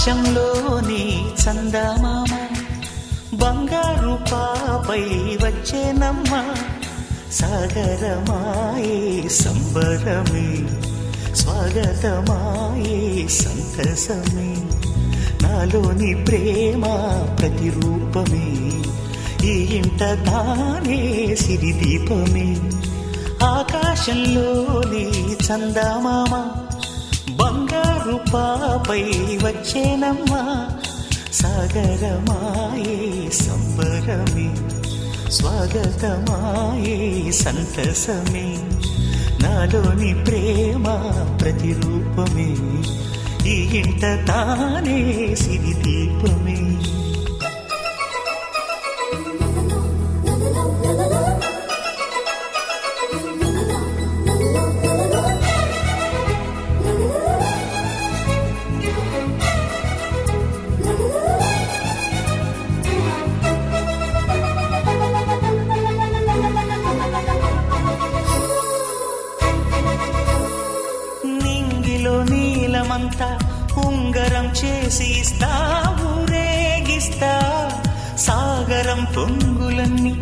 ఆకాశంలోని చందమామ బంగారు పాపై వచ్చేనమ్మ సాగరమాయే సంబరమే స్వాగతమాయే సంతసమే నాలోని ప్రేమ ప్రతిరూపమే ఈ ఇంట తానే సిరిదీపమే ఆకాశంలోని చందమామ బంగారు పాపై వచ్చేనమ్మ సాగరమాయే సంబరమే స్వాగతమాయే సంతసమే నాలోని ప్రేమ ప్రతిరూపమే ఈ ఇంట తానే సిరిదీపమే నీలమంతా ఉంగరం చేసి ఇస్తా ఊరేగిస్తా సాగరం పొంగులన్నీ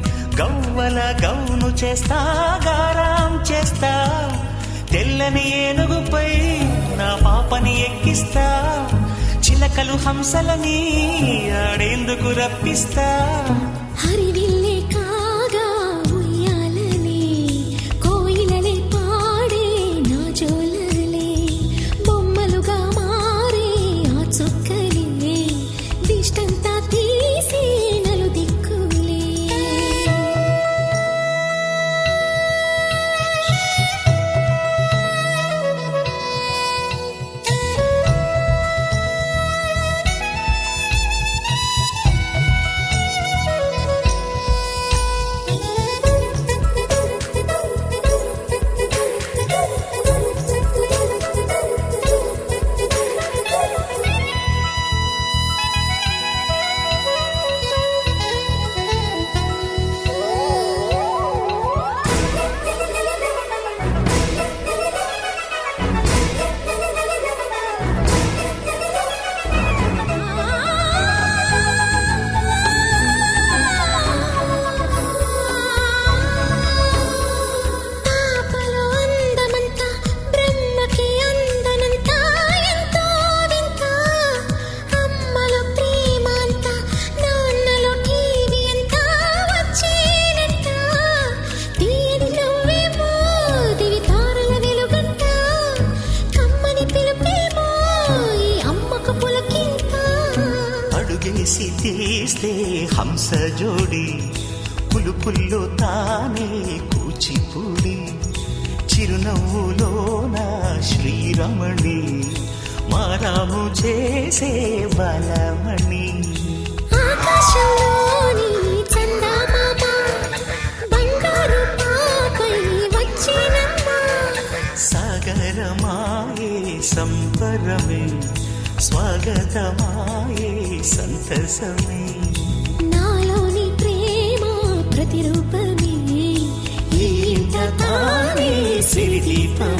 గవ్వల గౌను చేస్తా గారాం చేస్తా తెల్లని ఏనుగుపై నా పాపని ఎక్కిస్తా చిలకలు హంసలని ఆడేందుకు రప్పిస్తా హరివిల్లే కాగా ఉయ్యాలనే కోయిలలే పాడే నా జోలలే బొమ్మలుగా మారే ఆ చొక్కలే దిష్టంతా తీసి నలు దిక్కులే అడుగేసి తీస్తే హంస జోడి పులుపుల్లో తానే కూచిపూడి చిరునవ్వులోన శ్రీరమణి మారాము చేసే బలమణి ఆకాశంలోని చందమామ బంగారు పాపై వచ్చేనమ్మ సాగరమాయే సంబరమే స్వాగతమాయే సంతసమే నాలోని ప్రేమ ప్రతిరూపమే ఈ ఇంట తానే సిరిదీపమే.